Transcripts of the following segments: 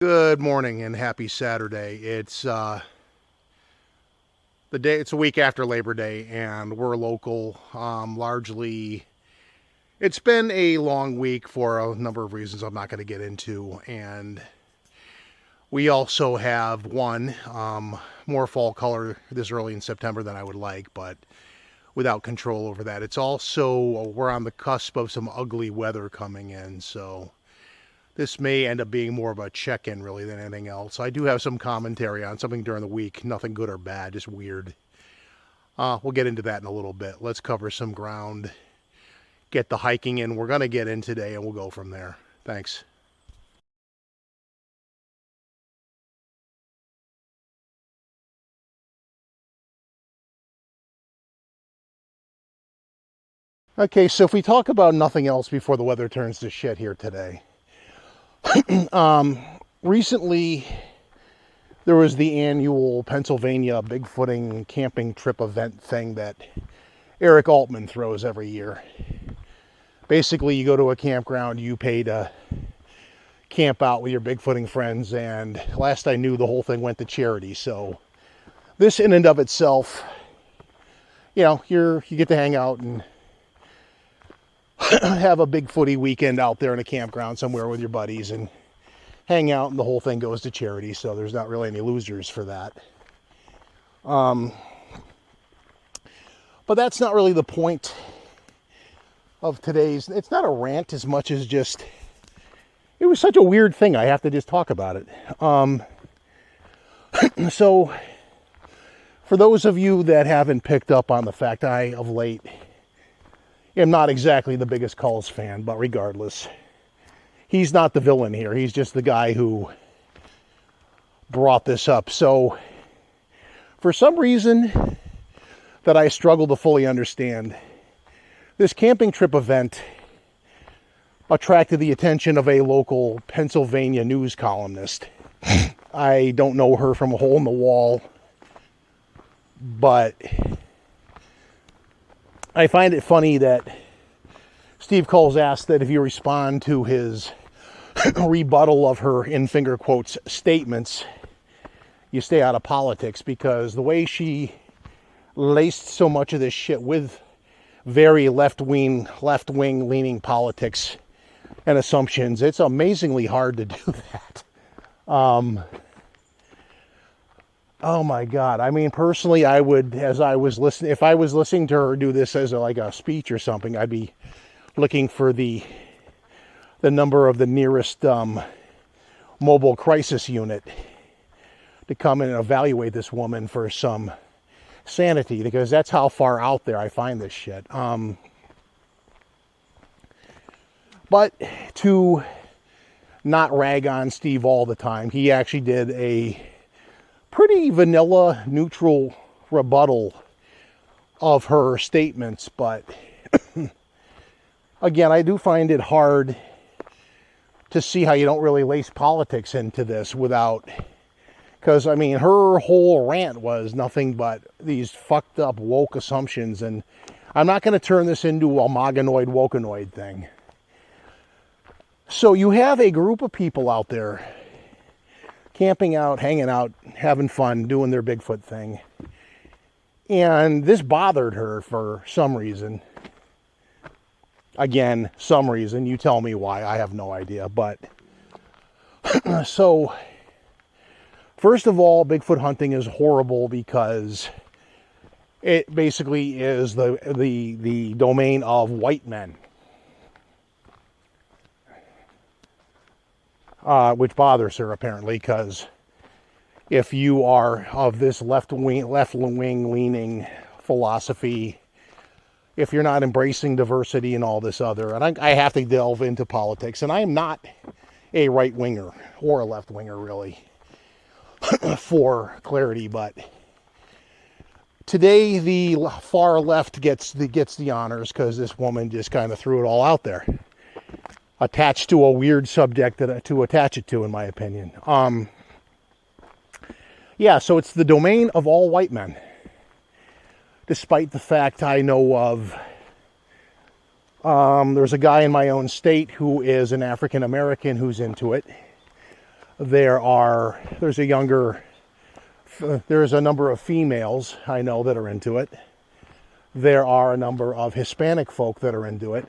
Good morning and happy Saturday. It's a week after Labor Day, and we're local. Largely, it's been a long week for a number of reasons I'm not going to get into, and we also have more fall color this early in September than I would like, but without control over that. It's also we're on the cusp of some ugly weather coming in, so this may end up being more of a check-in really than anything else. I do have some commentary on something during the week, nothing good or bad, just weird. We'll get into that in a little bit. Let's cover some ground, get the hiking in we're going to get in today, and we'll go from there. Thanks. Okay, so if we talk about nothing else before the weather turns to shit here today. Recently, there was the annual Pennsylvania Bigfooting camping trip event thing that Eric Altman throws every year. Basically, you go to a campground, you pay to camp out with your Bigfooting friends, and last I knew, the whole thing went to charity. So this in and of itself, you get to hang out and have a Bigfooty weekend out there in a campground somewhere with your buddies and hang out, and the whole thing goes to charity. So there's not really any losers for that. But that's not really the point of today's. It's not a rant as much as just, it was such a weird thing. I have to just talk about it. So for those of you that haven't picked up on the fact, I of late am not exactly the biggest Culls fan, but regardless, he's not the villain here. He's just the guy who brought this up. So for some reason that I struggle to fully understand, this camping trip event attracted the attention of a local Pennsylvania news columnist. I don't know her from a hole in the wall, but I find it funny that Steve Culls asked that if you respond to his rebuttal of her, in finger quotes, statements, you stay out of politics, because the way she laced so much of this shit with very left-wing leaning politics and assumptions, it's amazingly hard to do that. Oh my God. I mean, personally, I would, if I was listening to her do this as like a speech or something, I'd be looking for the number of the nearest mobile crisis unit to come in and evaluate this woman for some sanity, because that's how far out there I find this shit. But to not rag on Steve all the time, he actually did a pretty vanilla, neutral rebuttal of her statements. But again, I do find it hard to see how you don't really lace politics into this without, because I mean, her whole rant was nothing but these fucked up woke assumptions, and I'm not going to turn this into a Moganoid Wokanoid thing. So you have a group of people out there camping out, hanging out, having fun, doing their Bigfoot thing. And this bothered her for some reason. Again, some reason. You tell me why. I have no idea. But so, first of all, Bigfoot hunting is horrible because it basically is the domain of white men. Which bothers her apparently, because if you are of this left-wing leaning philosophy, if you're not embracing diversity and all this other, and I have to delve into politics, and I am not a right-winger or a left-winger really, for clarity, but today the far left gets the honors because this woman just kind of threw it all out there, attached to a weird subject to attach it to, in my opinion. Yeah, so it's the domain of all white men, despite the fact I know of, there's a guy in my own state who is an African American who's into it. There's a number of females I know that are into it. There are a number of Hispanic folk that are into it.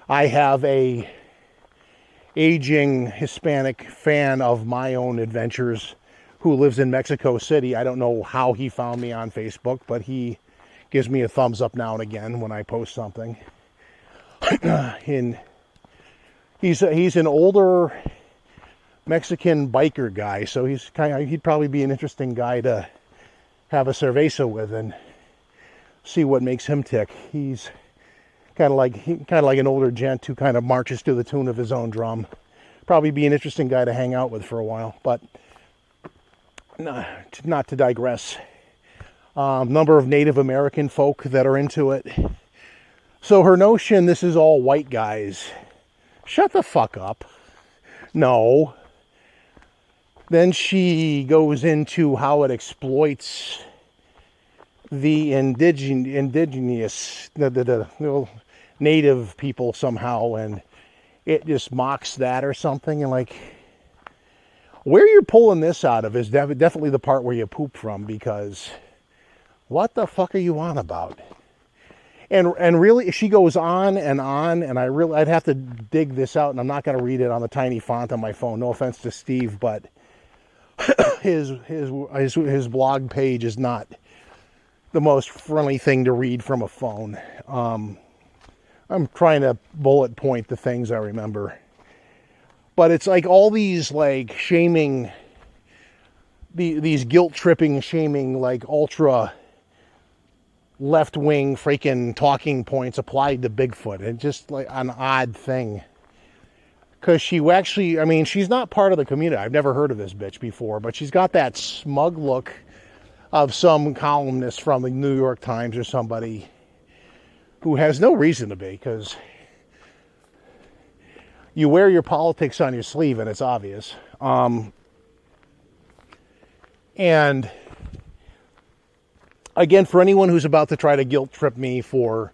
I have a aging Hispanic fan of my own adventures who lives in Mexico City. I don't know how he found me on Facebook, but he gives me a thumbs up now and again when I post something. He's an older Mexican biker guy, so he'd probably be an interesting guy to have a cerveza with and see what makes him tick. He's kind of like an older gent who kind of marches to the tune of his own drum. Probably be an interesting guy to hang out with for a while, but not to digress. Number of Native American folk that are into it. So her notion, this is all white guys. Shut the fuck up. No. Then she goes into how it exploits the indigenous, the native people somehow, and it just mocks that or something. And like, where you're pulling this out of is definitely the part where you poop from, because what the fuck are you on about? And really, she goes on, and I'd have to dig this out, and I'm not going to read it on the tiny font on my phone. No offense to Steve, but his blog page is not the most friendly thing to read from a phone. I'm trying to bullet point the things I remember. But it's like all these like shaming, these guilt-tripping, shaming, like ultra left-wing freaking talking points applied to Bigfoot. It's just like an odd thing. Because she actually, I mean, she's not part of the community. I've never heard of this bitch before, but she's got that smug look of some columnist from the New York Times or somebody who has no reason to be, because you wear your politics on your sleeve and it's obvious. And again, for anyone who's about to try to guilt trip me for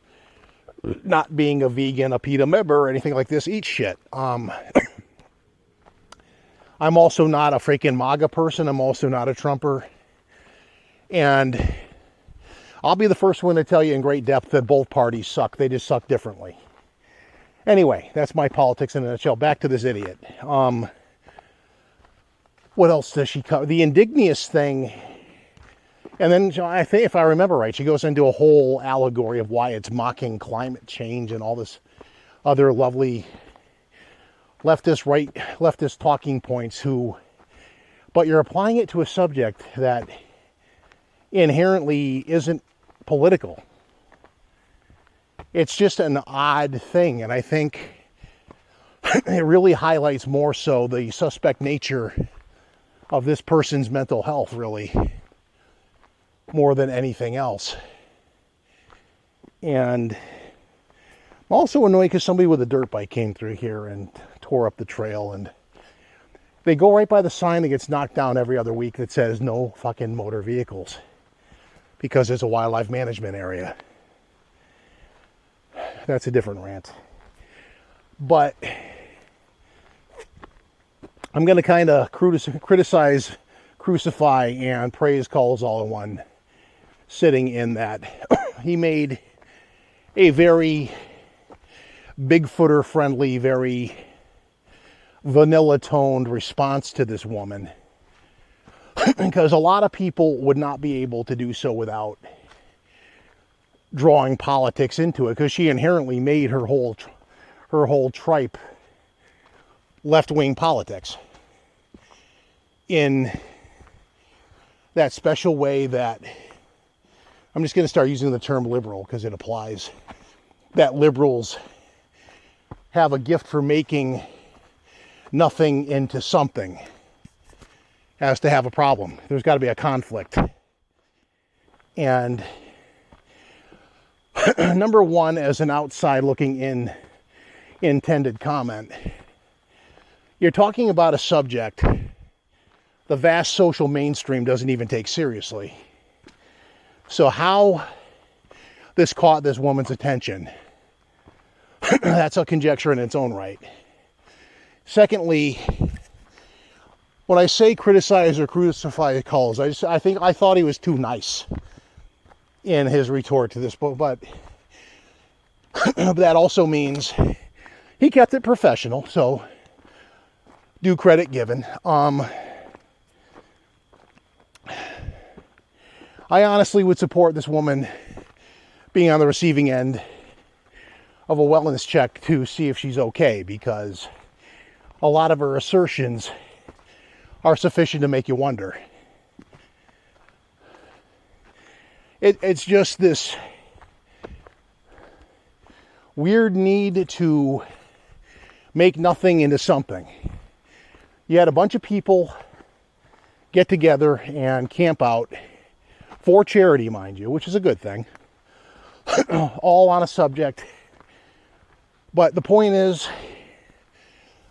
not being a vegan, a PETA member, or anything like this, eat shit. I'm also not a freaking MAGA person. I'm also not a Trumper. And I'll be the first one to tell you in great depth that both parties suck. They just suck differently. Anyway, that's my politics in a nutshell. Back to this idiot. What else does she cover? The indigenous thing. And then I think, if I remember right, she goes into a whole allegory of why it's mocking climate change and all this other lovely leftist talking points but you're applying it to a subject that inherently isn't political. It's just an odd thing, and I think it really highlights more so the suspect nature of this person's mental health, really, more than anything else. And I'm also annoyed because somebody with a dirt bike came through here and tore up the trail, and they go right by the sign that gets knocked down every other week that says no fucking motor vehicles, because it's a wildlife management area. That's a different rant. But I'm going to kind of criticize, crucify, and praise Coles all in one sitting in that. He made a very Bigfooter friendly, very vanilla toned response to this woman, because a lot of people would not be able to do so without drawing politics into it, because she inherently made her whole tripe left-wing politics in that special way that I'm just going to start using the term liberal because it applies, that liberals have a gift for making nothing into something has to have a problem. There's got to be a conflict. And number one, as an outside looking in intended comment, you're talking about a subject the vast social mainstream doesn't even take seriously. So how this caught this woman's attention, that's a conjecture in its own right. Secondly, when I say criticize or crucify Coles, I thought he was too nice in his retort to this, but that also means he kept it professional, so due credit given. I honestly would support this woman being on the receiving end of a wellness check to see if she's okay, because a lot of her assertions are sufficient to make you wonder. It's just this weird need to make nothing into something. You had a bunch of people get together and camp out for charity, mind you, which is a good thing, all on a subject. But the point is,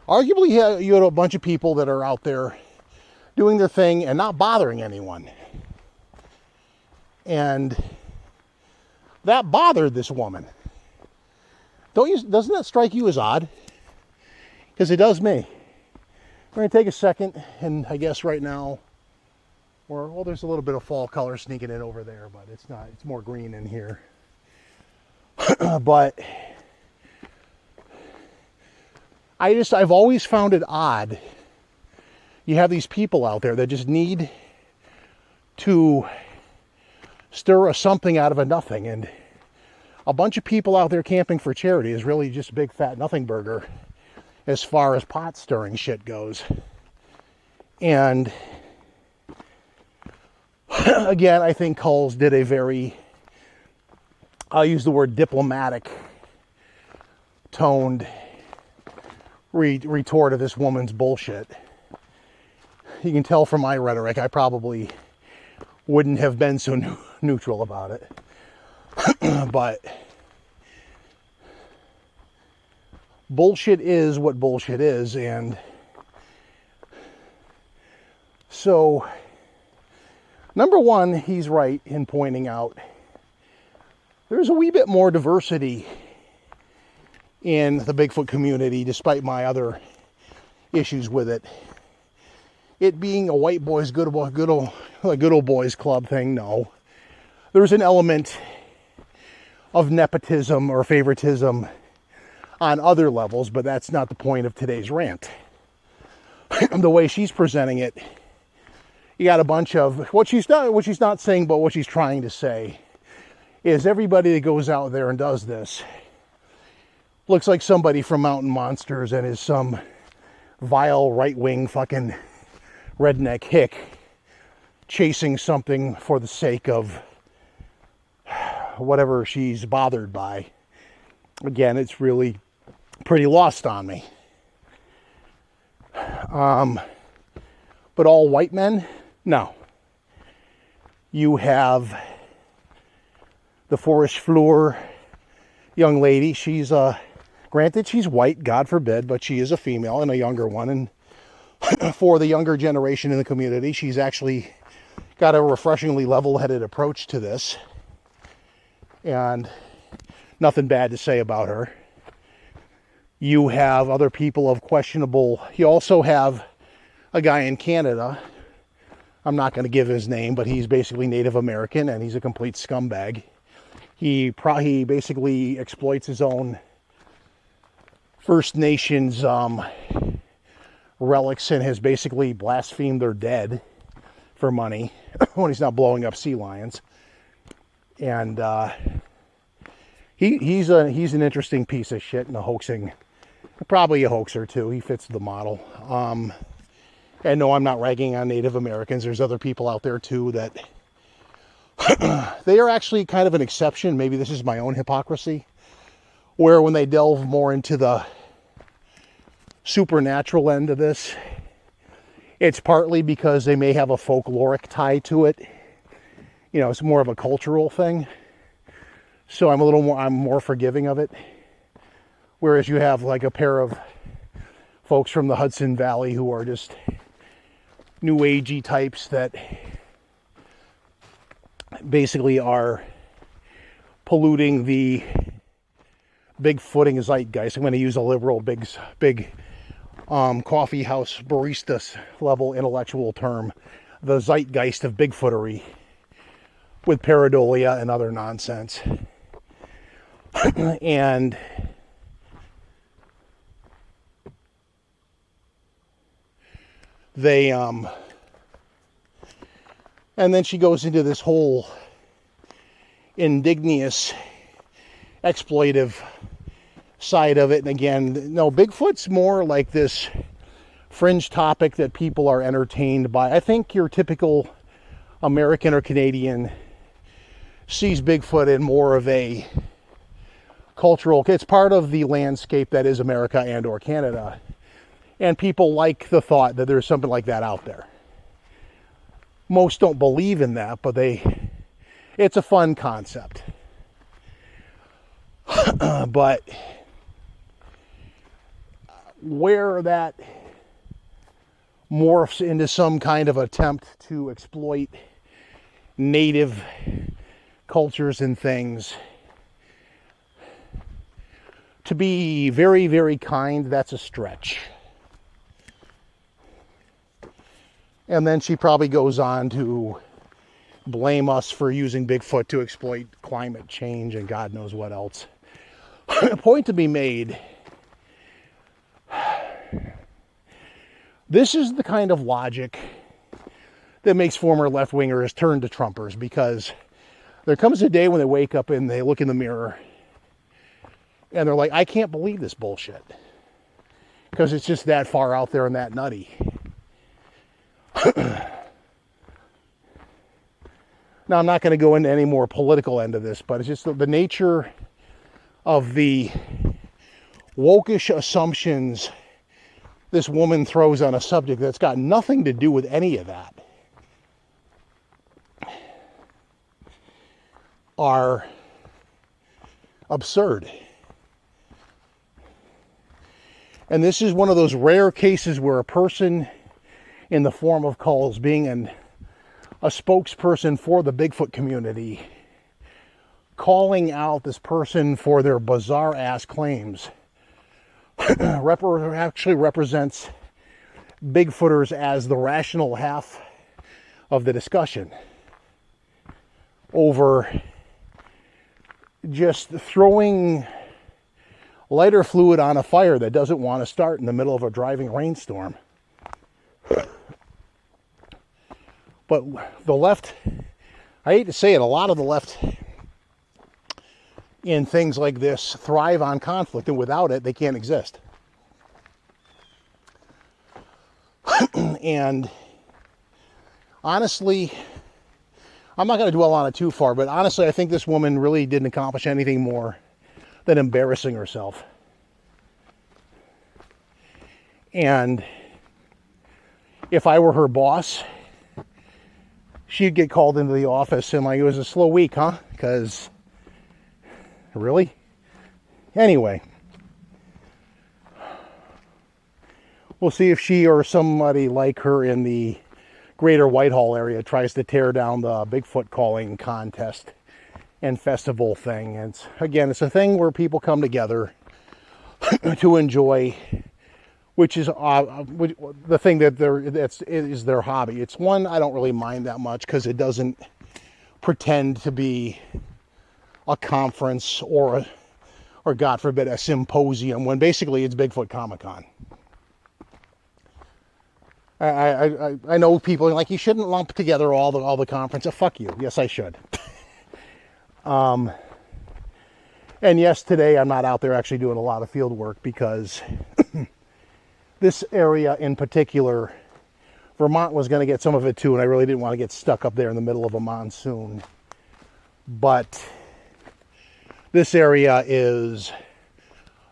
arguably you had a bunch of people that are out there doing their thing and not bothering anyone. And that bothered this woman. Doesn't that strike you as odd? Because it does me. We're going to take a second, and I guess right now, well, there's a little bit of fall color sneaking in over there, but it's not, it's more green in here. But I've always found it odd. You have these people out there that just need to stir something out of a nothing, and a bunch of people out there camping for charity is really just a big fat nothing burger as far as pot stirring shit goes. And again, I think Coles did a very, I'll use the word diplomatic toned retort of this woman's bullshit. You can tell from my rhetoric, I probably wouldn't have been so neutral about it. But bullshit is what bullshit is, and so number one, he's right in pointing out there's a wee bit more diversity in the Bigfoot community, despite my other issues with it. It being a white boys good old boys club thing, no. There's an element of nepotism or favoritism on other levels, but that's not the point of today's rant. The way she's presenting it, you got a bunch of what she's not saying, but what she's trying to say is everybody that goes out there and does this looks like somebody from Mountain Monsters and is some vile right-wing fucking redneck hick chasing something for the sake of whatever she's bothered by. Again, it's really pretty lost on me. But all white men? No. You have the Forest Fleur young lady. She's granted she's white, God forbid, but she is a female and a younger one. And for the younger generation in the community, she's actually got a refreshingly level-headed approach to this. And nothing bad to say about her. You have other people of questionable... You also have a guy in Canada. I'm not going to give his name, but he's basically Native American, and he's a complete scumbag. He basically exploits his own First Nations relics and has basically blasphemed their dead for money when he's not blowing up sea lions. And he's an interesting piece of shit and a hoaxing, probably a hoaxer too. He fits the model. And no, I'm not ragging on Native Americans. There's other people out there too that they are actually kind of an exception. Maybe this is my own hypocrisy, where when they delve more into the supernatural end of this, it's partly because they may have a folkloric tie to it. You know, it's more of a cultural thing. So I'm more forgiving of it. Whereas you have like a pair of folks from the Hudson Valley who are just new agey types that basically are polluting the Bigfooting zeitgeist. I'm going to use a liberal big coffee house barista level intellectual term, the zeitgeist of Bigfootery with pareidolia and other nonsense. And they and then she goes into this whole indignious exploitive side of it. And again, no, Bigfoot's more like this fringe topic that people are entertained by. I think your typical American or Canadian sees Bigfoot in more of a cultural, it's part of the landscape that is America and or Canada, and people like the thought that there's something like that out there. Most don't believe in that, but it's a fun concept. But where that morphs into some kind of attempt to exploit native cultures and things, to be very, very kind, that's a stretch. And then she probably goes on to blame us for using Bigfoot to exploit climate change and God knows what else. A point to be made. This is the kind of logic that makes former left-wingers turn to Trumpers, because there comes a day when they wake up and they look in the mirror and they're like, I can't believe this bullshit. Because it's just that far out there and that nutty. Now, I'm not going to go into any more political end of this, but it's just the nature of the wokish assumptions this woman throws on a subject that's got nothing to do with any of that are absurd. And this is one of those rare cases where a person in the form of Culls, being a spokesperson for the Bigfoot community, calling out this person for their bizarre ass claims, actually represents Bigfooters as the rational half of the discussion over just throwing lighter fluid on a fire that doesn't want to start in the middle of a driving rainstorm. But the left, I hate to say it, a lot of the left in things like this thrive on conflict, and without it, they can't exist. And honestly, I'm not going to dwell on it too far, but honestly, I think this woman really didn't accomplish anything more than embarrassing herself. And if I were her boss, she'd get called into the office and like, it was a slow week, huh? Because, really? Anyway, we'll see if she or somebody like her in the greater Whitehall area tries to tear down the Bigfoot calling contest and festival thing. And it's a thing where people come together to enjoy, which is the thing that is their hobby. It's one I don't really mind that much because it doesn't pretend to be a conference or God forbid a symposium, when basically it's Bigfoot Comic-Con. I know people are like, you shouldn't lump together all the conferences. Fuck you. Yes, I should. And yes, today I'm not out there actually doing a lot of field work because this area in particular, Vermont was going to get some of it too, and I really didn't want to get stuck up there in the middle of a monsoon. But this area is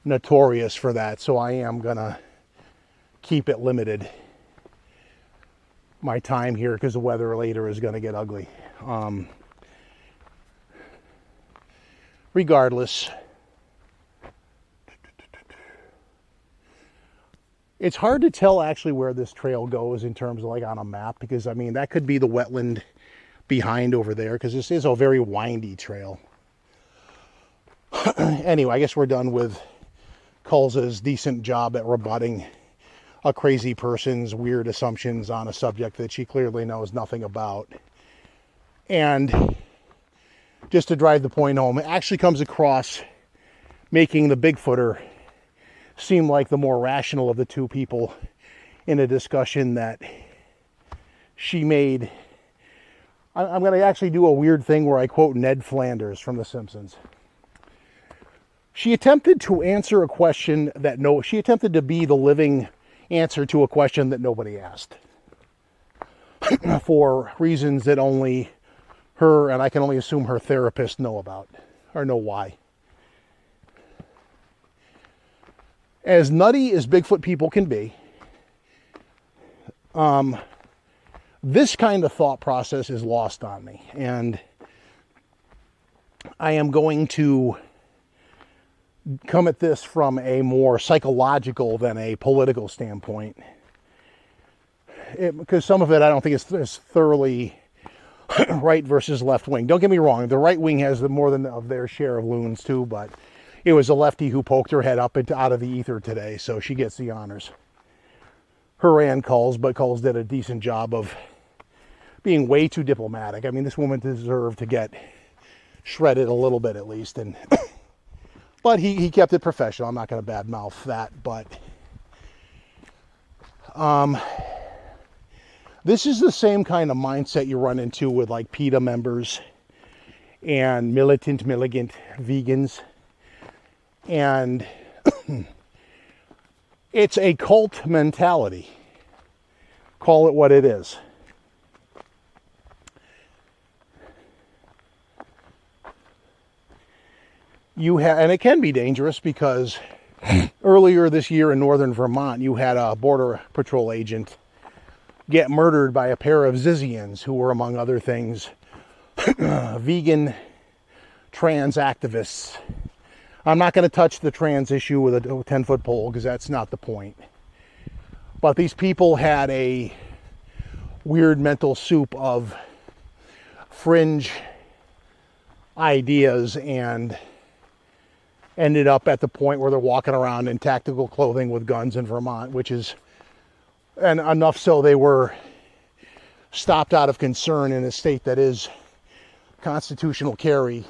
notorious for that, so I am going to keep it limited, my time here, because the weather later is going to get ugly. Regardless, it's hard to tell actually where this trail goes in terms of like on a map, because I mean that could be the wetland behind over there, because this is a very windy trail. Anyway, I guess we're done with Culls' decent job at rebutting a crazy person's weird assumptions on a subject that she clearly knows nothing about. And just to drive the point home, it actually comes across making the Bigfooter seem like the more rational of the two people in a discussion that she made. I'm going to actually do a weird thing where I quote Ned Flanders from The Simpsons. She attempted to answer a question that she attempted to be the living answer to a question that nobody asked for reasons that only her, and I can only assume her therapist, know about or know why. As nutty as Bigfoot people can be, this kind of thought process is lost on me, and I am going to come at this from a more psychological than a political standpoint, because some of it I don't think is thoroughly right versus left wing. Don't get me wrong, the right wing has more than of their share of loons too, but it was a lefty who poked her head up out of the ether today, so she gets the honors. Her and Coles, but Coles did a decent job of being way too diplomatic. I mean, this woman deserved to get shredded a little bit at least, and but he kept it professional. I'm not going to badmouth that, but this is the same kind of mindset you run into with like PETA members and militant vegans, and it's a cult mentality. Call it what it is. And it can be dangerous because earlier this year in northern Vermont, you had a Border Patrol agent get murdered by a pair of Zizians who were, among other things, vegan trans activists. I'm not going to touch the trans issue with a 10-foot pole because that's not the point. But these people had a weird mental soup of fringe ideas and ended up at the point where they're walking around in tactical clothing with guns in Vermont, which is, and enough so they were stopped out of concern in a state that is constitutional carry.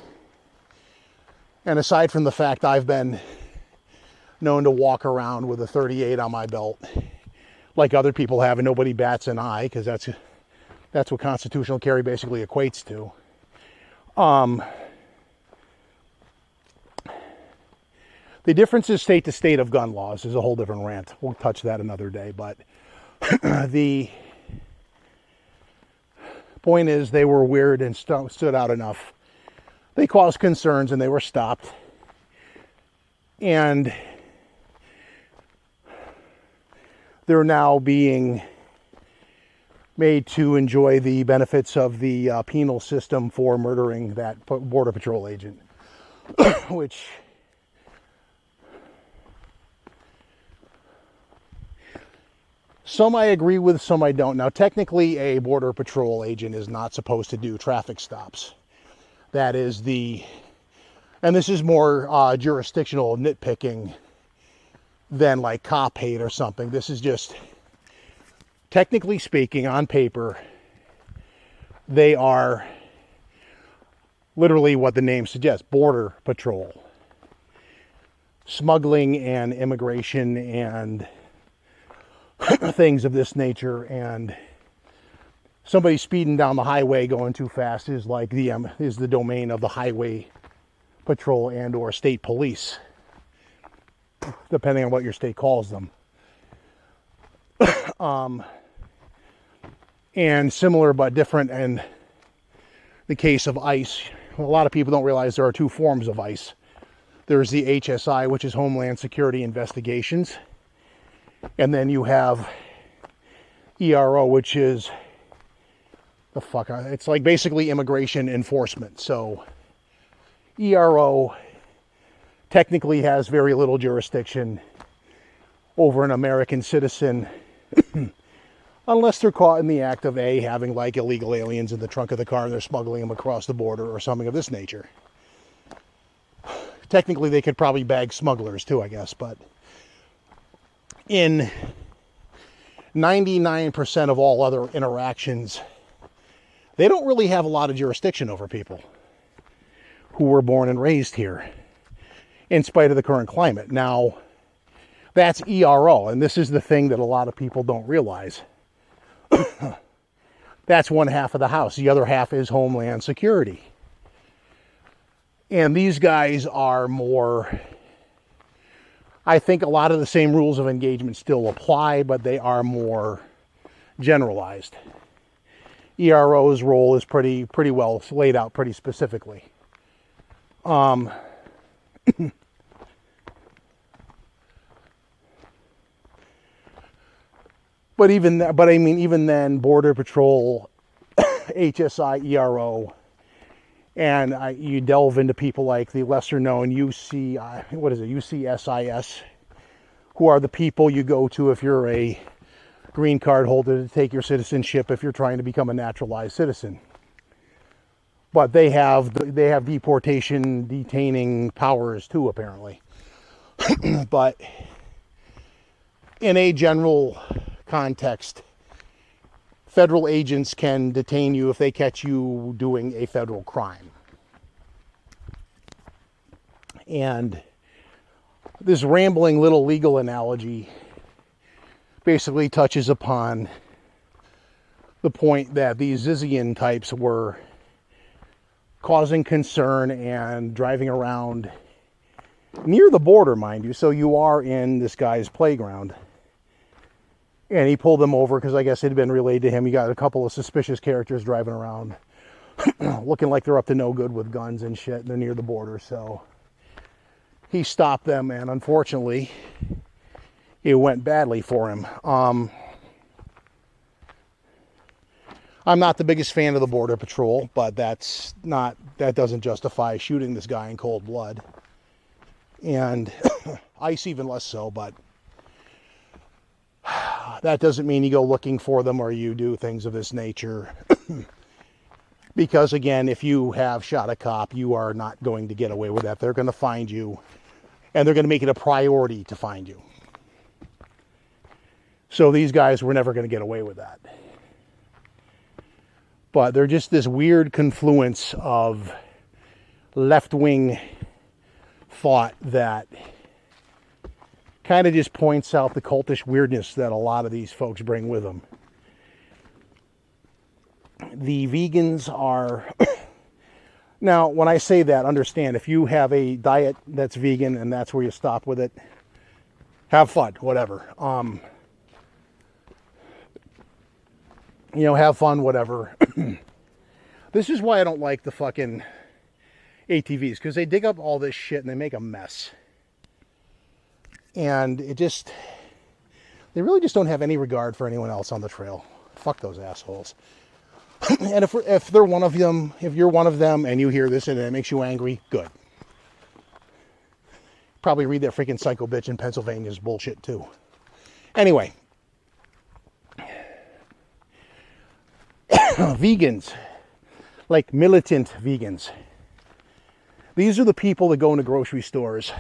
And aside from the fact I've been known to walk around with a 38 on my belt, like other people have, and nobody bats an eye, because that's what constitutional carry basically equates to. The differences state to state of gun laws is a whole different rant. We'll touch that another day, but the point is they were weird and stood out enough. They caused concerns and they were stopped. And they're now being made to enjoy the benefits of the penal system for murdering that Border Patrol agent, which some I agree with, some I don't. Now, technically, a Border Patrol agent is not supposed to do traffic stops. That is and this is more jurisdictional nitpicking than like cop hate or something. This is just, technically speaking, on paper, they are literally what the name suggests, Border Patrol. Smuggling and immigration and things of this nature, and somebody speeding down the highway going too fast is like is the domain of the highway patrol and or state police, depending on what your state calls them. And similar but different in the case of ICE. A lot of people don't realize there are two forms of ICE. There's the HSI, which is Homeland Security Investigations. And then you have ERO, which is it's like basically immigration enforcement. So ERO technically has very little jurisdiction over an American citizen unless they're caught in the act of having like illegal aliens in the trunk of the car and they're smuggling them across the border or something of this nature. Technically they could probably bag smugglers too, I guess, but in 99% of all other interactions, they don't really have a lot of jurisdiction over people who were born and raised here, in spite of the current climate. Now, that's ERO, and this is the thing that a lot of people don't realize. That's one half of the house. The other half is Homeland Security. And these guys are more, I think a lot of the same rules of engagement still apply, but they are more generalized. ERO's role is pretty well laid out pretty specifically. But even then, Border Patrol, HSI, ERO, and you delve into people like the lesser known UCSIS, who are the people you go to if you're a green card holder to take your citizenship if you're trying to become a naturalized citizen. But they have deportation, detaining powers too, apparently. But in a general context, federal agents can detain you if they catch you doing a federal crime. And this rambling little legal analogy basically touches upon the point that these Zizian types were causing concern and driving around near the border, mind you, so you are in this guy's playground. And he pulled them over because I guess it had been relayed to him. You got a couple of suspicious characters driving around looking like they're up to no good with guns and shit, and they're near the border. So he stopped them, and unfortunately it went badly for him. I'm not the biggest fan of the Border Patrol, but that doesn't justify shooting this guy in cold blood. And ICE even less so, but that doesn't mean you go looking for them or you do things of this nature. Because again, if you have shot a cop, you are not going to get away with that. They're going to find you, and they're going to make it a priority to find you. So these guys were never going to get away with that. But they're just this weird confluence of left-wing thought that kind of just points out the cultish weirdness that a lot of these folks bring with them. The vegans are... Now, when I say that, understand, if you have a diet that's vegan and that's where you stop with it, have fun, whatever. Have fun, whatever. This is why I don't like the fucking ATVs, because they dig up all this shit and they make a mess. And they really just don't have any regard for anyone else on the trail. Fuck those assholes. And if they're one of them, if you're one of them and you hear this and it makes you angry, good. Probably read that freaking psycho bitch in Pennsylvania's bullshit too. Anyway. Vegans, like militant vegans. These are the people that go into grocery stores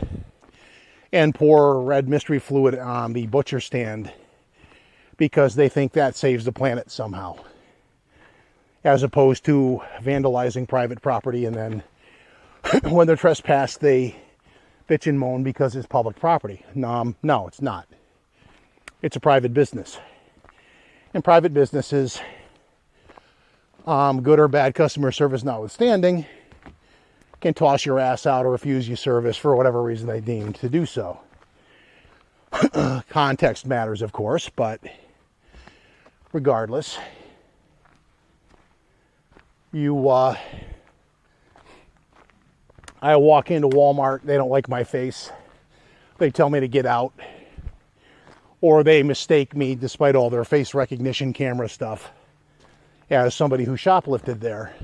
and pour red mystery fluid on the butcher stand because they think that saves the planet somehow. As opposed to vandalizing private property, and then when they're trespassed, they bitch and moan because it's public property. No, it's not. It's a private business. And private businesses, good or bad customer service notwithstanding, can toss your ass out or refuse you service for whatever reason they deem to do so. Context matters, of course, but regardless, I walk into Walmart, they don't like my face, they tell me to get out, or they mistake me, despite all their face recognition camera stuff, as somebody who shoplifted there.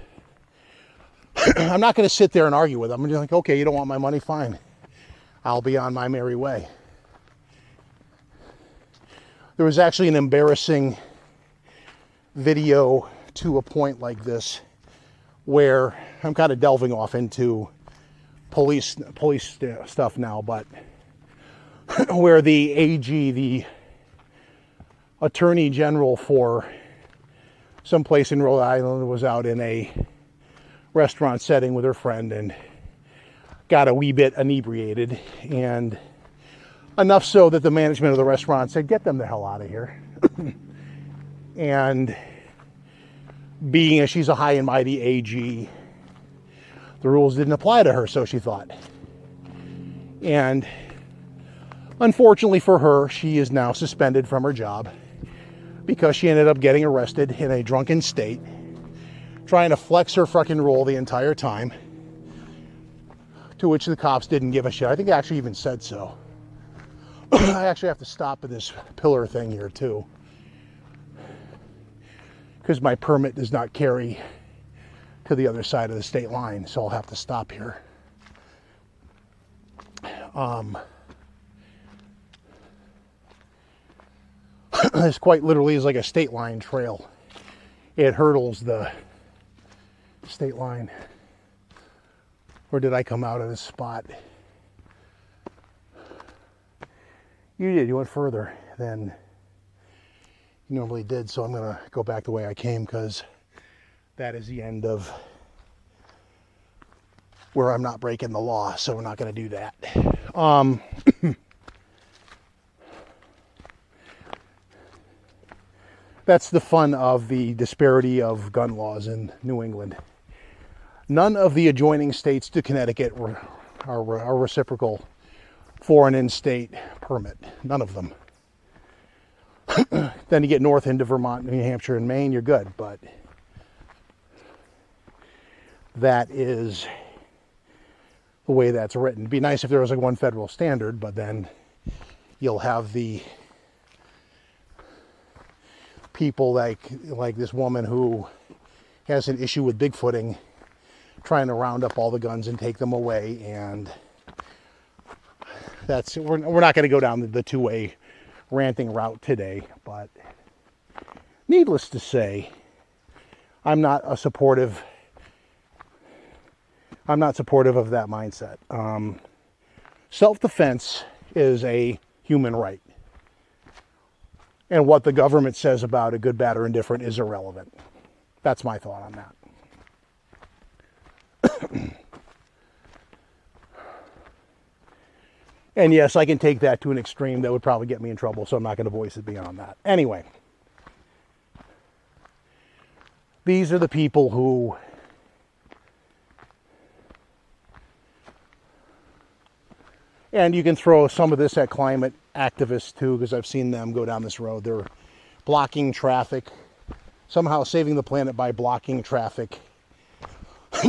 I'm not going to sit there and argue with them. I'm just like, okay, you don't want my money? Fine. I'll be on my merry way. There was actually an embarrassing video to a point like this where I'm kind of delving off into police stuff now, but where the AG, the attorney general for someplace in Rhode Island was out in a restaurant setting with her friend and got a wee bit inebriated, and enough so that the management of the restaurant said, get them the hell out of here. And being as she's a high and mighty AG, the rules didn't apply to her, so she thought. And unfortunately for her, she is now suspended from her job because she ended up getting arrested in a drunken state, trying to flex her fucking role the entire time, to which the cops didn't give a shit. I think they actually even said so. I actually have to stop at this pillar thing here too, because my permit does not carry to the other side of the state line, so I'll have to stop here. This quite literally is like a state line trail. It hurdles the state line. Or did I come out of this spot? You did. You went further than you normally did, so I'm going to go back the way I came, because that is the end of where I'm not breaking the law, so we're not going to do that. That's the fun of the disparity of gun laws in New England. None of the adjoining states to Connecticut are reciprocal for an in-state permit. None of them. Then you get north into Vermont, New Hampshire, and Maine, you're good. But that is the way that's written. It'd be nice if there was like one federal standard, but then you'll have the people like this woman who has an issue with Bigfooting, trying to round up all the guns and take them away, and we're not going to go down the two-way ranting route today, but needless to say, I'm not supportive of that mindset. Self-defense is a human right. And what the government says about it, good, bad, or indifferent, is irrelevant. That's my thought on that. And yes, I can take that to an extreme that would probably get me in trouble, so I'm not going to voice it beyond that. Anyway, these are the people who and you can throw some of this at climate activists too, because I've seen them go down this road. They're blocking traffic, somehow saving the planet by blocking traffic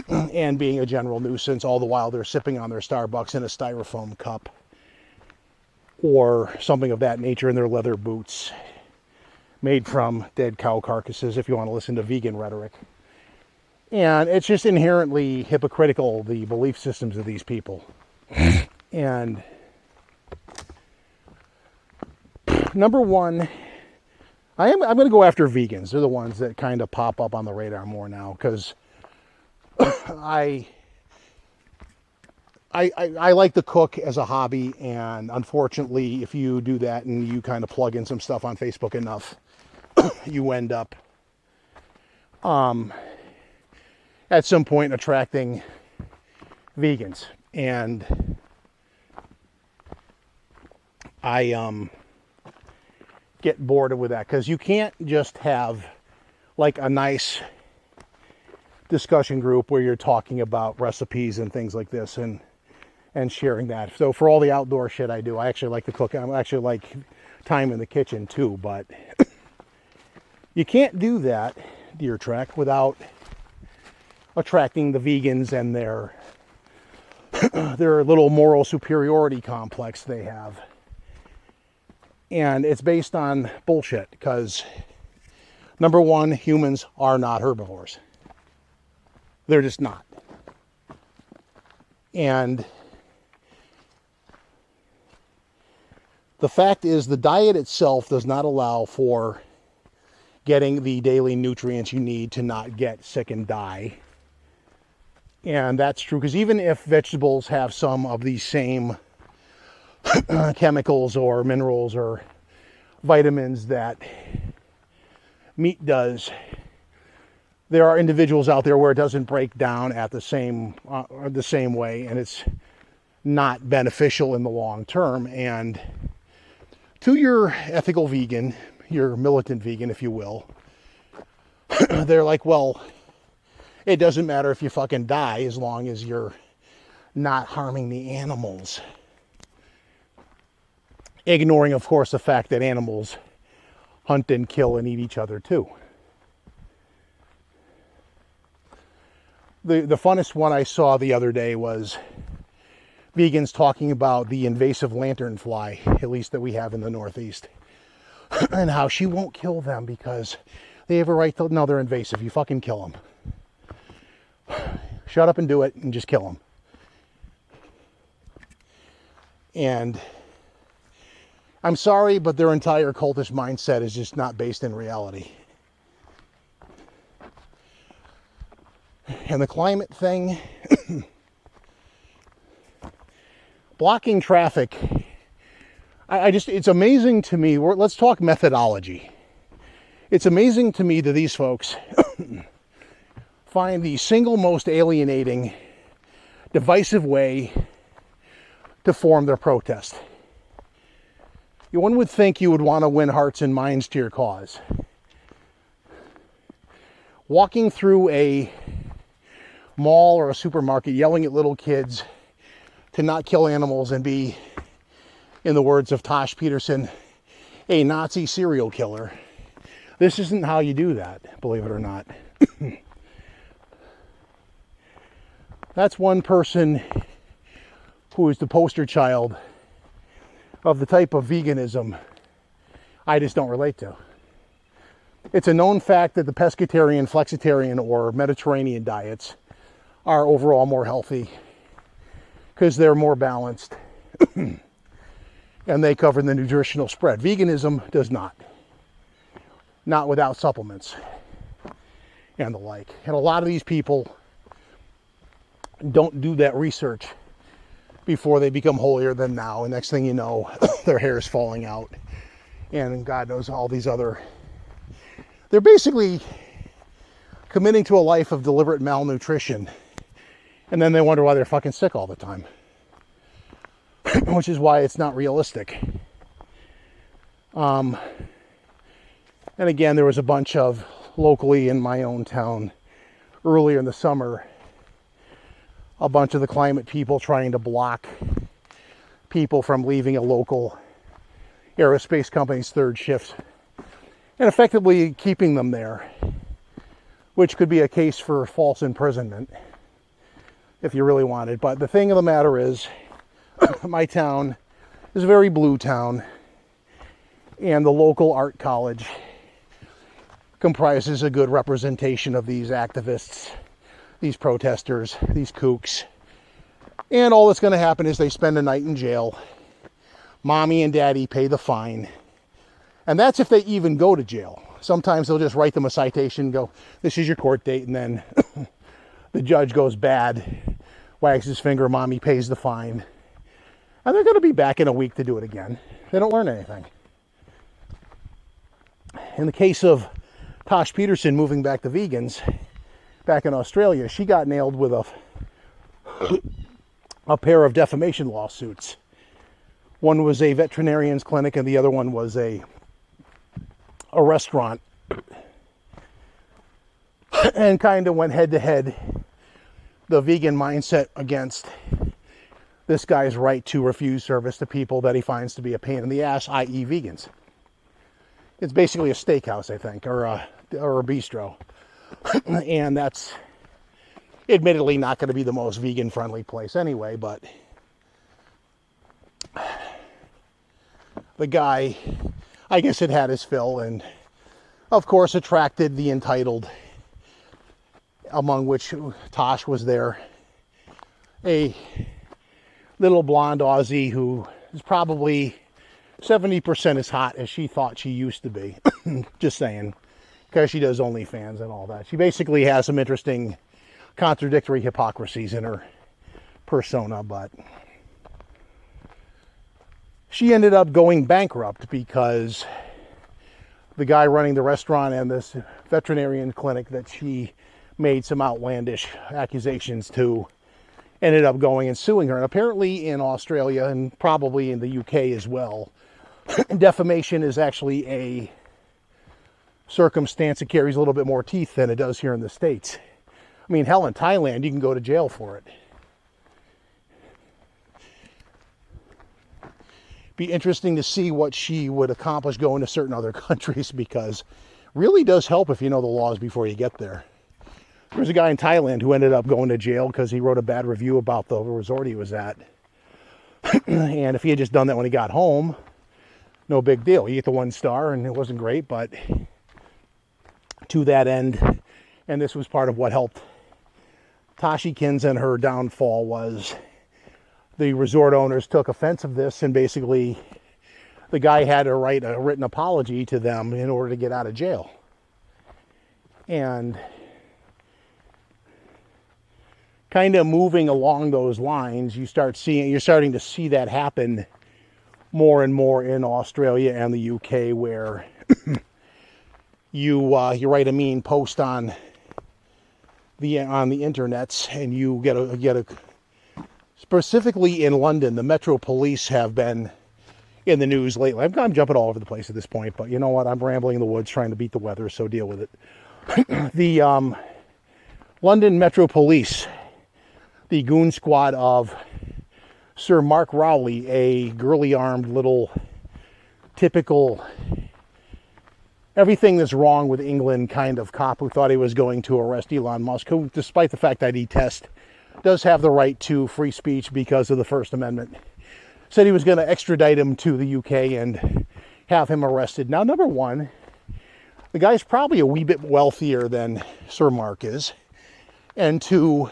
and being a general nuisance, all the while they're sipping on their Starbucks in a styrofoam cup or something of that nature in their leather boots made from dead cow carcasses, if you want to listen to vegan rhetoric. And it's just inherently hypocritical, the belief systems of these people. And number one, I'm going to go after vegans. They're the ones that kind of pop up on the radar more now, because I like to cook as a hobby, and unfortunately, if you do that and you kind of plug in some stuff on Facebook enough, you end up at some point attracting vegans. And I get bored with that, because you can't just have like a nice discussion group where you're talking about recipes and things like this and sharing that. So for all the outdoor shit I do, I actually like to cook. I actually like time in the kitchen too, but you can't do that, Deer Trek, without attracting the vegans and their little moral superiority complex they have. And it's based on bullshit, because number one, humans are not herbivores. They're just not. And the fact is, the diet itself does not allow for getting the daily nutrients you need to not get sick and die. And that's true, because even if vegetables have some of these same chemicals or minerals or vitamins that meat does, there are individuals out there where it doesn't break down at the same way, and it's not beneficial in the long term. And to your ethical vegan, your militant vegan, if you will, they're like, well, it doesn't matter if you fucking die as long as you're not harming the animals. Ignoring, of course, the fact that animals hunt and kill and eat each other too. The funnest one I saw the other day was vegans talking about the invasive lanternfly, at least that we have in the Northeast, and how she won't kill them because they have a right to. No, they're invasive. You fucking kill them. Shut up and do it and just kill them. And I'm sorry, but their entire cultish mindset is just not based in reality. And the climate thing, blocking traffic, it's amazing to me. Let's talk methodology. It's amazing to me that these folks find the single most alienating, divisive way to form their protest. One would think you would want to win hearts and minds to your cause. Walking through a mall or a supermarket yelling at little kids to not kill animals and be, in the words of Tosh Peterson, a Nazi serial killer. This isn't how you do that, believe it or not. That's one person who is the poster child of the type of veganism I just don't relate to. It's a known fact that the pescatarian, flexitarian, or Mediterranean diets are overall more healthy because they're more balanced and they cover the nutritional spread. Veganism does not. Not without supplements and the like. And a lot of these people don't do that research before they become holier than thou. And next thing you know, their hair is falling out. And God knows all these other... They're basically committing to a life of deliberate malnutrition. And then they wonder why they're fucking sick all the time. Which is why it's not realistic. And again, there was a bunch of, locally in my own town, earlier in the summer, a bunch of the climate people trying to block people from leaving a local aerospace company's third shift and effectively keeping them there, which could be a case for false imprisonment if you really wanted. But the thing of the matter is, my town is a very blue town, and the local art college comprises a good representation of these activists, these protesters, these kooks. And all that's going to happen is they spend a night in jail. Mommy and daddy pay the fine. And that's if they even go to jail. Sometimes they'll just write them a citation and go, this is your court date, and then the judge goes bad, wags his finger, mommy pays the fine. And they're going to be back in a week to do it again. They don't learn anything. In the case of Tosh Peterson moving back to vegans, back in Australia, she got nailed with a pair of defamation lawsuits. One was a veterinarian's clinic and the other one was a restaurant. And kind of went head to head, the vegan mindset against this guy's right to refuse service to people that he finds to be a pain in the ass, i.e. vegans. It's basically a steakhouse, I think, or a bistro. And that's admittedly not going to be the most vegan-friendly place anyway, but the guy, I guess it had his fill, and of course attracted the entitled, among which Tosh was there, a little blonde Aussie who is probably 70% as hot as she thought she used to be. Just saying. Because she does OnlyFans and all that. She basically has some interesting contradictory hypocrisies in her persona, but she ended up going bankrupt because the guy running the restaurant and this veterinarian clinic that she made some outlandish accusations to ended up going and suing her. And apparently in Australia and probably in the UK as well, defamation is actually a circumstance that carries a little bit more teeth than it does here in the States. I mean, hell, in Thailand, you can go to jail for it. Be interesting to see what she would accomplish going to certain other countries, because it really does help if you know the laws before you get there. There's a guy in Thailand who ended up going to jail because he wrote a bad review about the resort he was at. And if he had just done that when he got home, no big deal. He got the 1 star and it wasn't great, but to that end, and this was part of what helped Tashikins and her downfall, was the resort owners took offense of this, and basically the guy had to write a written apology to them in order to get out of jail. And kind of moving along those lines, you're starting to see that happen more and more in Australia and the UK, where you write a mean post on the internets, and you get a specifically in London, the Metro Police have been in the news lately. I'm jumping all over the place at this point, but you know what? I'm rambling in the woods trying to beat the weather, so deal with it. The London Metro Police, the goon squad of Sir Mark Rowley, a girly-armed little typical everything that's wrong with England kind of cop who thought he was going to arrest Elon Musk, who, despite the fact that he does have the right to free speech because of the First Amendment, said he was going to extradite him to the UK and have him arrested. Now, number one, the guy's probably a wee bit wealthier than Sir Mark is. And two,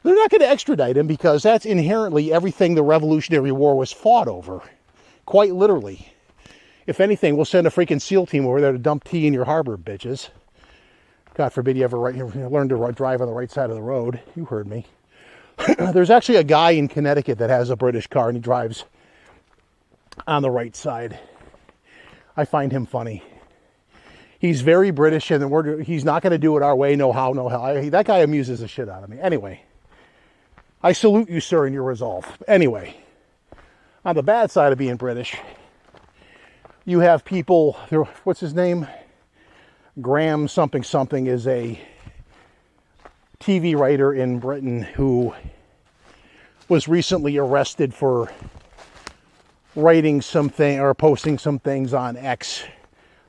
they're not going to extradite him because that's inherently everything the Revolutionary War was fought over. Quite literally. If anything, we'll send a freaking SEAL team over there to dump tea in your harbor, bitches. God forbid you ever learn to drive on the right side of the road. You heard me. There's actually a guy in Connecticut that has a British car and he drives on the right side. I find him funny. He's very British, and he's not going to do it our way, no how, no hell. That guy amuses the shit out of me. Anyway, I salute you, sir, in your resolve. Anyway, on the bad side of being British, you have people, what's his name? Graham something something is a TV writer in Britain who was recently arrested for writing something or posting some things on X.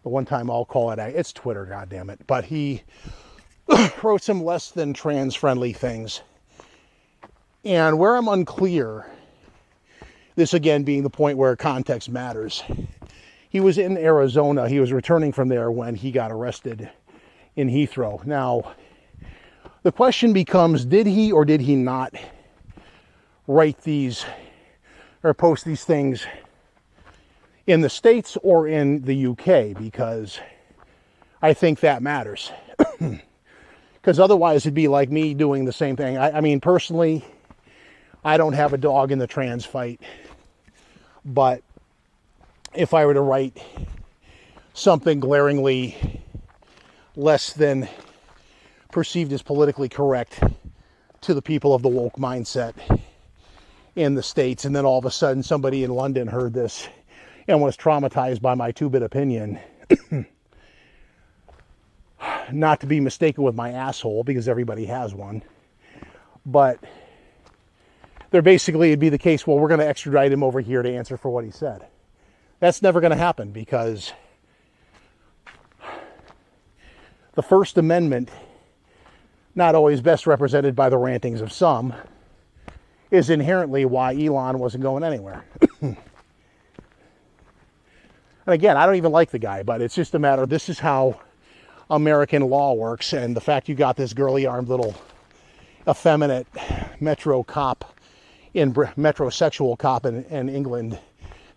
The one time I'll call it's Twitter, goddammit. But he wrote some less than trans-friendly things. And where I'm unclear, this again being the point where context matters, he was in Arizona. He was returning from there when he got arrested in Heathrow. Now, the question becomes, did he or did he not write these or post these things in the States or in the UK? Because I think that matters. Because otherwise it'd be like me doing the same thing. I mean, personally, I don't have a dog in the trans fight. But if I were to write something glaringly less than perceived as politically correct to the people of the woke mindset in the States, and then all of a sudden somebody in London heard this and was traumatized by my two-bit opinion, not to be mistaken with my asshole, because everybody has one, but there basically would be the case, well, we're going to extradite him over here to answer for what he said. That's never going to happen, because the First Amendment, not always best represented by the rantings of some, is inherently why Elon wasn't going anywhere. And again, I don't even like the guy, but it's just a matter of this is how American law works, and the fact you got this girly-armed little effeminate metrosexual cop in England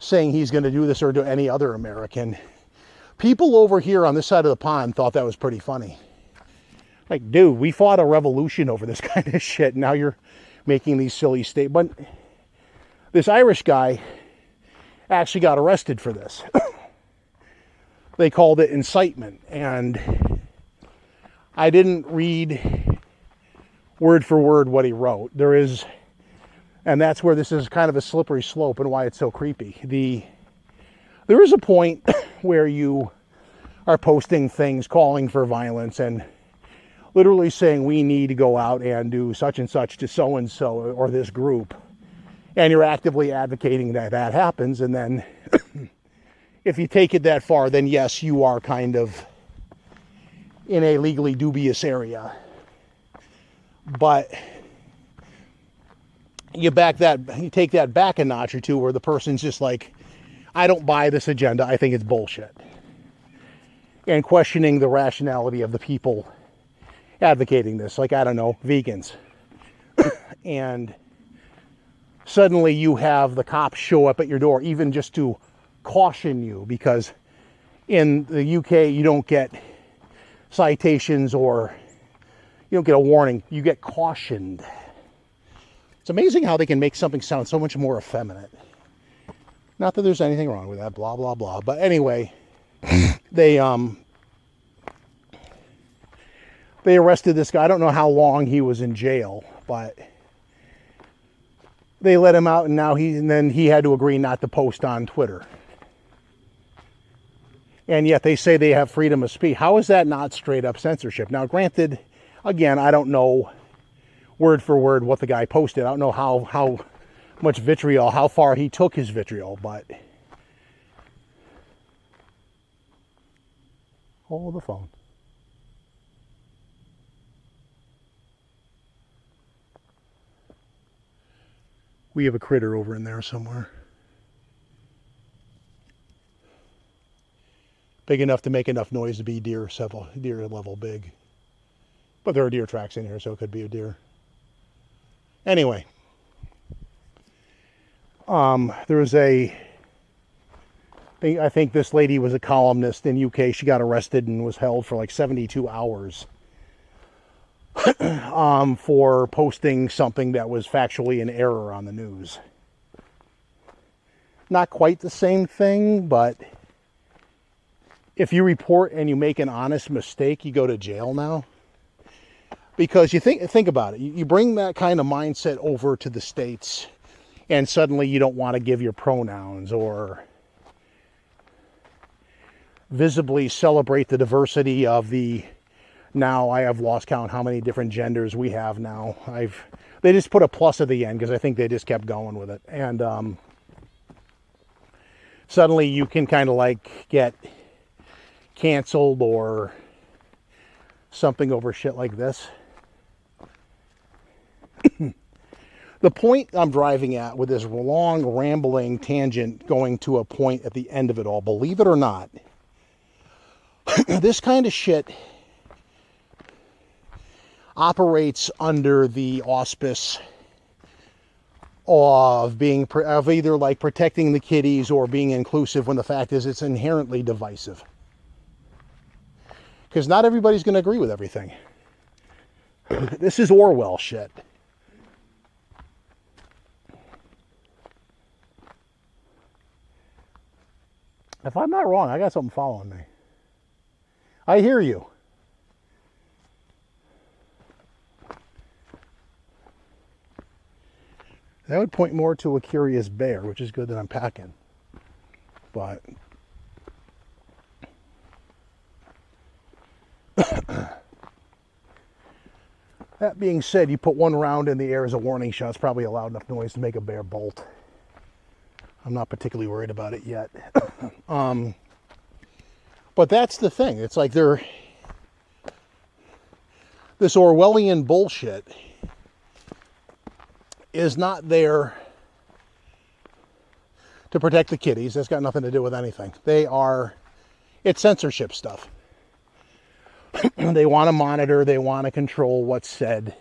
saying he's going to do this or to any other American. People over here on this side of the pond thought that was pretty funny. Like, dude, we fought a revolution over this kind of shit. Now you're making these silly statements. But this Irish guy actually got arrested for this. they called it incitement. And I didn't read word for word what he wrote. And that's where this is kind of a slippery slope and why it's so creepy. There is a point where you are posting things calling for violence and literally saying we need to go out and do such and such to so and so or this group, and you're actively advocating that that happens. And then if you take it that far, then yes, you are kind of in a legally dubious area. But you take that back a notch or two where the person's just like, I don't buy this agenda, I think it's bullshit. And questioning the rationality of the people advocating this, like, I don't know, vegans. And suddenly you have the cops show up at your door, even just to caution you, because in the UK you don't get citations or you don't get a warning, you get cautioned. It's amazing how they can make something sound so much more effeminate. Not that there's anything wrong with that, blah, blah, blah. But anyway, they arrested this guy. I don't know how long he was in jail, but they let him out, and then he had to agree not to post on Twitter. And yet they say they have freedom of speech. How is that not straight up censorship? Now, granted, again, I don't know word for word what the guy posted. I don't know how much vitriol, how far he took his vitriol, but hold the phone. We have a critter over in there somewhere. Big enough to make enough noise to be deer level big. But there are deer tracks in here, so it could be a deer. Anyway. There was I think this lady was a columnist in UK. She got arrested and was held for like 72 hours for posting something that was factually in error on the news. Not quite the same thing, but if you report and you make an honest mistake, you go to jail now. Because you think about it. You bring that kind of mindset over to the States, and suddenly you don't want to give your pronouns or visibly celebrate the diversity of now I have lost count how many different genders we have now. They just put a plus at the end because I think they just kept going with it. And suddenly you can kind of like get canceled or something over shit like this. The point I'm driving at with this long, rambling tangent going to a point at the end of it all, believe it or not, this kind of shit operates under the auspice of either like protecting the kiddies or being inclusive, when the fact is it's inherently divisive. Because not everybody's going to agree with everything. This is Orwell shit. If I'm not wrong, I got something following me. I hear you. That would point more to a curious bear, which is good that I'm packing. But that being said, you put one round in the air as a warning shot. It's probably a loud enough noise to make a bear bolt. I'm not particularly worried about it yet. But that's the thing. It's like this Orwellian bullshit is not there to protect the kiddies. That's got nothing to do with anything. It's censorship stuff. They want to monitor, they want to control what's said.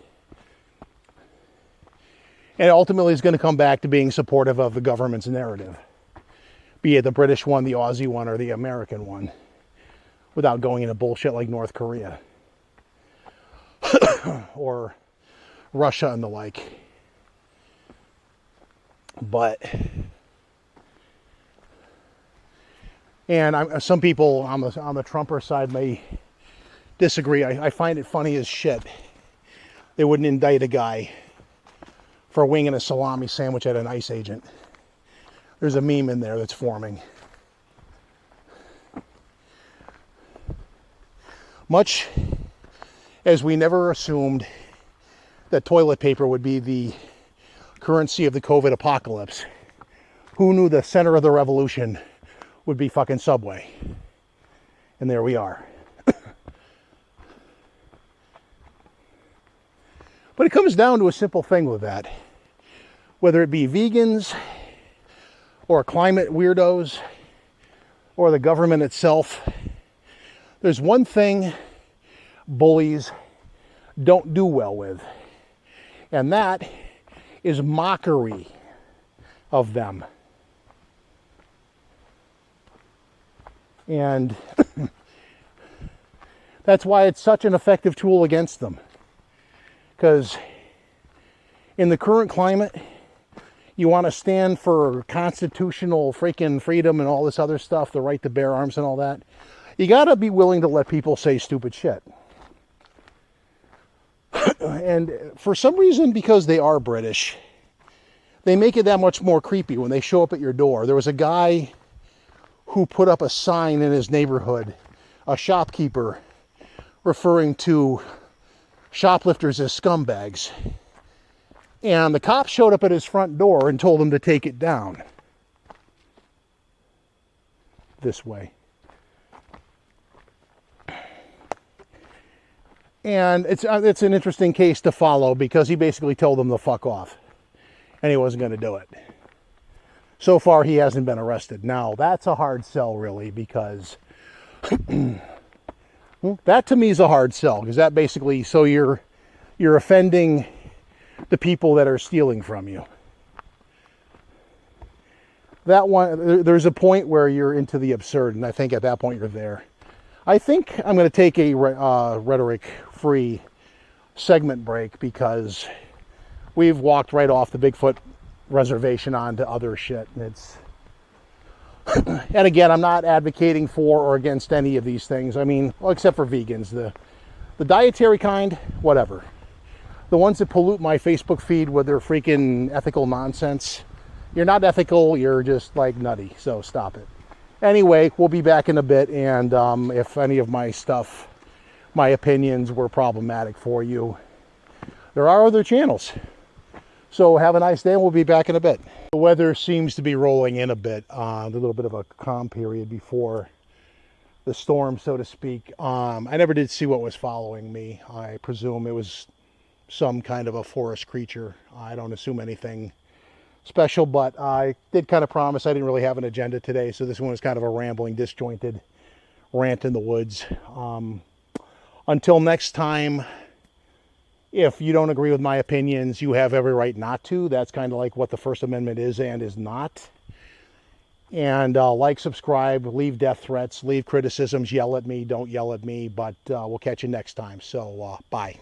And ultimately it's going to come back to being supportive of the government's narrative. Be it the British one, the Aussie one, or the American one. Without going into bullshit like North Korea. Or Russia and the like. But And some people on the Trumper side may disagree. I find it funny as shit. They wouldn't indict a guy for winging a salami sandwich at an ICE agent. There's a meme in there that's forming. Much as we never assumed that toilet paper would be the currency of the COVID apocalypse, who knew the center of the revolution would be fucking Subway? And there we are. But it comes down to a simple thing with that. Whether it be vegans or climate weirdos or the government itself, there's one thing bullies don't do well with, and that is mockery of them. And that's why it's such an effective tool against them. Because in the current climate, you want to stand for constitutional freaking freedom and all this other stuff, the right to bear arms and all that. You got to be willing to let people say stupid shit. And for some reason, because they are British, they make it that much more creepy when they show up at your door. There was a guy who put up a sign in his neighborhood, a shopkeeper, referring to shoplifters as scumbags. And the cops showed up at his front door and told him to take it down. This way. And it's an interesting case to follow because he basically told them to fuck off. And he wasn't going to do it. So far, he hasn't been arrested. Now, that's a hard sell, really, because that to me is a hard sell, because that basically, so you're offending the people that are stealing from you. That one, there's a point where you're into the absurd, and I think at that point you're there. I think I'm going to take a rhetoric-free segment break because we've walked right off the Bigfoot reservation onto other shit, and it's and again, I'm not advocating for or against any of these things. I mean, well, except for vegans, the dietary kind, whatever. The ones that pollute my Facebook feed with their freaking ethical nonsense, you're not ethical, you're just like nutty, so stop it. Anyway, we'll be back in a bit, and if any of my stuff, my opinions were problematic for you, there are other channels. So have a nice day, and we'll be back in a bit. The weather seems to be rolling in a bit, a little bit of a calm period before the storm, so to speak. I never did see what was following me. I presume it was some kind of a forest creature. I don't assume anything special, but I did kind of promise I didn't really have an agenda today, so this one was kind of a rambling, disjointed rant in the woods. Until next time, if you don't agree with my opinions, you have every right not to. That's kind of like what the First Amendment is and is not. And like, subscribe, leave death threats, leave criticisms, yell at me, don't yell at me, but we'll catch you next time. So, bye.